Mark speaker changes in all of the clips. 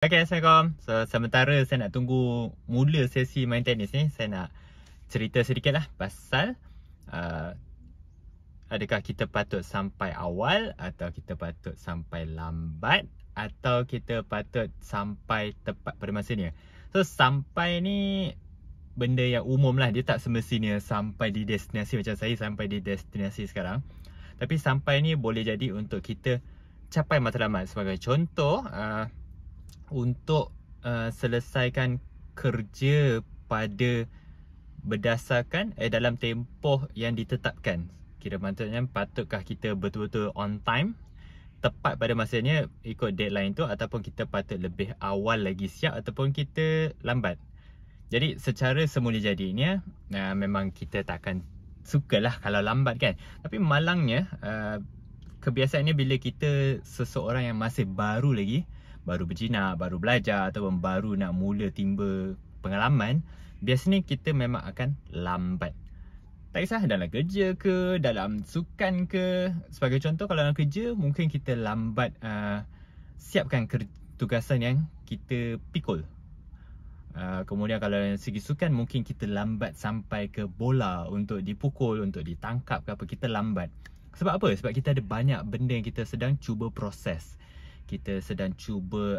Speaker 1: Okay, Assalamualaikum. So, sementara saya nak tunggu mula sesi main tenis ni, saya nak cerita sedikit lah pasal adakah kita patut sampai awal atau kita patut sampai lambat atau kita patut sampai tepat pada masanya. So, sampai ni benda yang umum lah. Dia tak semestinya sampai di destinasi macam saya sampai di destinasi sekarang. Tapi sampai ni boleh jadi untuk kita capai matlamat. Sebagai contoh, untuk selesaikan kerja pada berdasarkan dalam tempoh yang ditetapkan. Kira maksudnya patutkah kita betul-betul on time, tepat pada masanya ikut deadline tu, ataupun kita patut lebih awal lagi siap ataupun kita lambat. Jadi secara semula jadinya memang kita takkan sukalah kalau lambat kan. Tapi malangnya kebiasaannya bila kita seseorang yang masih baru lagi, baru berjinak, baru belajar ataupun baru nak mula timba pengalaman, biasanya kita memang akan lambat. Tak kisah dalam kerja ke, dalam sukan ke. Sebagai contoh, kalau dalam kerja mungkin kita lambat siapkan tugasan yang kita pikul. Kemudian kalau dari segi sukan, mungkin kita lambat sampai ke bola untuk dipukul, untuk ditangkap ke apa, kita lambat. Sebab apa? Sebab kita ada banyak benda yang kita sedang cuba proses. Kita sedang cuba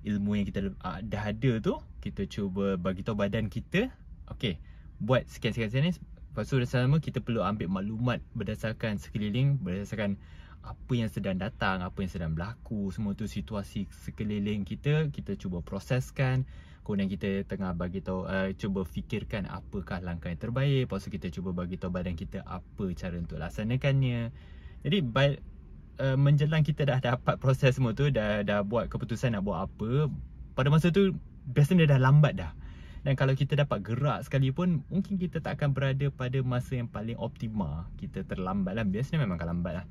Speaker 1: ilmu yang kita dah ada tu, kita cuba bagi tahu badan kita, okey, buat sekian-sekian ni. Lepas tu sama kita perlu ambil maklumat berdasarkan sekeliling, berdasarkan apa yang sedang datang, apa yang sedang berlaku, semua tu situasi sekeliling kita, kita cuba proseskan. Kemudian kita tengah bagi tahu, cuba fikirkan apakah langkah yang terbaik. Lepas tu kita cuba bagi tahu badan kita apa cara untuk laksanakannya. Jadi menjelang kita dah dapat proses semua tu, dah buat keputusan nak buat apa, pada masa tu biasanya dah lambat dah. Dan kalau kita dapat gerak sekalipun, mungkin kita tak akan berada pada masa yang paling optimal. Kita terlambat lah, biasanya memang akan lambat lah.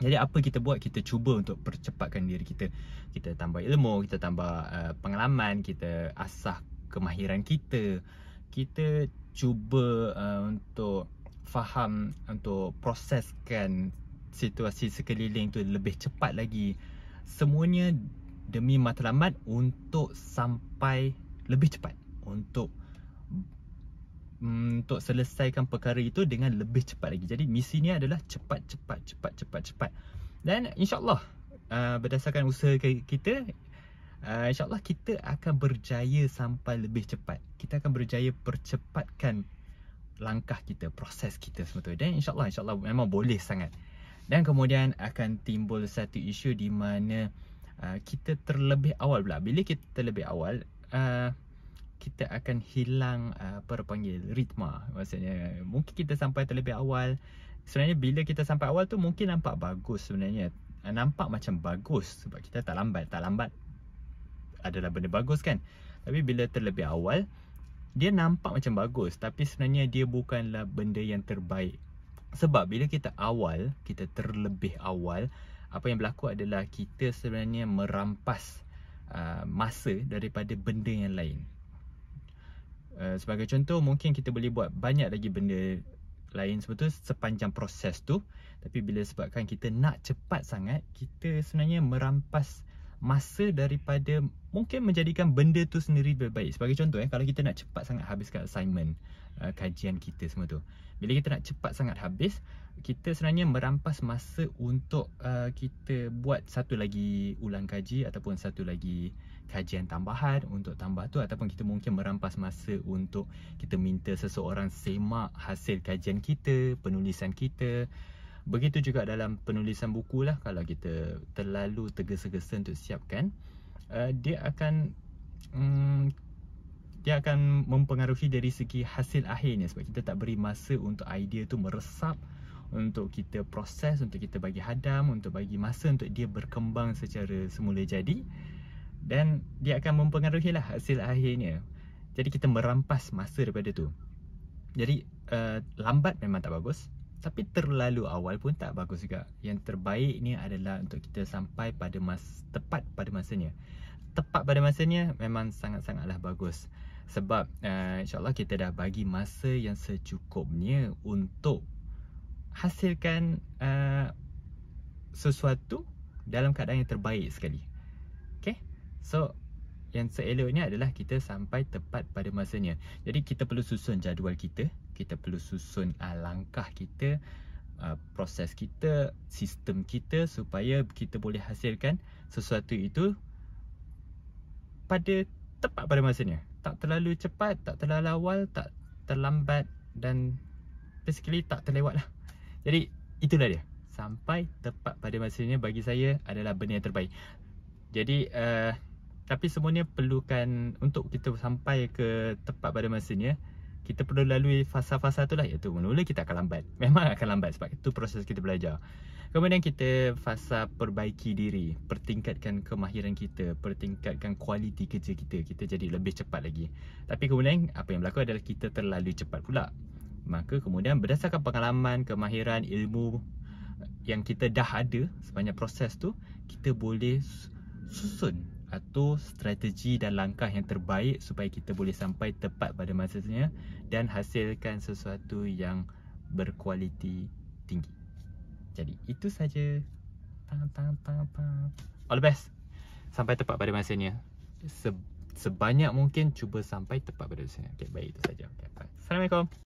Speaker 1: Jadi apa kita buat, kita cuba untuk percepatkan diri kita. Kita tambah ilmu, kita tambah pengalaman, kita asah kemahiran kita. Kita cuba untuk faham, untuk proseskan situasi sekeliling tu lebih cepat lagi. Semuanya demi matlamat untuk sampai lebih cepat, untuk selesaikan perkara itu dengan lebih cepat lagi. Jadi misi ni adalah cepat. Dan insyaAllah berdasarkan usaha kita, insyaAllah kita akan berjaya sampai lebih cepat. Kita akan berjaya percepatkan langkah kita, proses kita semua tu. Dan insyaAllah memang boleh sangat. Dan kemudian akan timbul satu isu di mana kita terlebih awal pula. Bila kita terlebih awal, kita akan hilang apa panggil ritma. Maksudnya mungkin kita sampai terlebih awal. Sebenarnya bila kita sampai awal tu mungkin nampak bagus sebenarnya. Nampak macam bagus sebab kita tak lambat. Tak lambat adalah benda bagus kan. Tapi bila terlebih awal, dia nampak macam bagus, tapi sebenarnya dia bukanlah benda yang terbaik. Sebab bila kita awal, kita terlebih awal, apa yang berlaku adalah kita sebenarnya merampas masa daripada benda yang lain. Sebagai contoh, mungkin kita boleh buat banyak lagi benda lain sebetulnya sepanjang proses tu. Tapi bila sebabkan kita nak cepat sangat, kita sebenarnya merampas masa daripada mungkin menjadikan benda tu sendiri lebih baik. Sebagai contoh, kalau kita nak cepat sangat habiskan assignment, kajian kita semua tu, bila kita nak cepat sangat habis, kita sebenarnya merampas masa untuk kita buat satu lagi ulang kaji ataupun satu lagi kajian tambahan untuk tambah tu, ataupun kita mungkin merampas masa untuk kita minta seseorang semak hasil kajian kita, penulisan kita. Begitu juga dalam penulisan buku lah. Kalau kita terlalu tergesa-gesa untuk siapkan, dia akan mempengaruhi dari segi hasil akhirnya. Sebab kita tak beri masa untuk idea tu meresap, untuk kita proses, untuk kita bagi hadam, untuk bagi masa untuk dia berkembang secara semula jadi. Dan dia akan mempengaruhi lah hasil akhirnya. Jadi kita merampas masa daripada tu. Jadi lambat memang tak bagus, tapi terlalu awal pun tak bagus juga. Yang terbaik ni adalah untuk kita sampai pada tepat pada masanya. Tepat pada masanya memang sangat-sangatlah bagus. Sebab insyaAllah kita dah bagi masa yang secukupnya untuk hasilkan sesuatu dalam keadaan yang terbaik sekali. Okay? So yang seeloknya adalah kita sampai tepat pada masanya. Jadi kita perlu susun jadual kita, kita perlu susun langkah kita, proses kita, sistem kita, supaya kita boleh hasilkan sesuatu itu tepat pada masanya. Tak terlalu cepat, tak terlalu awal, tak terlambat, dan basically tak terlewat lah. Jadi itulah dia, sampai tepat pada masanya bagi saya adalah benda yang terbaik. Jadi tapi semuanya perlukan, untuk kita sampai ke tepat pada masanya, kita perlu lalui fasa-fasa tu lah, iaitu mula kita akan lambat. Memang akan lambat sebab itu proses kita belajar. Kemudian kita fasa perbaiki diri, pertingkatkan kemahiran kita, pertingkatkan kualiti kerja kita, kita jadi lebih cepat lagi. Tapi kemudian apa yang berlaku adalah kita terlalu cepat pula. Maka kemudian berdasarkan pengalaman, kemahiran, ilmu yang kita dah ada sebanyak proses tu, kita boleh susun atau strategi dan langkah yang terbaik supaya kita boleh sampai tepat pada masanya dan hasilkan sesuatu yang berkualiti tinggi. Jadi itu saja. All the best. Sampai tepat pada masanya. Sebanyak mungkin cuba sampai tepat pada masanya. Okay, baik, itu saja. Okay, bye. Assalamualaikum.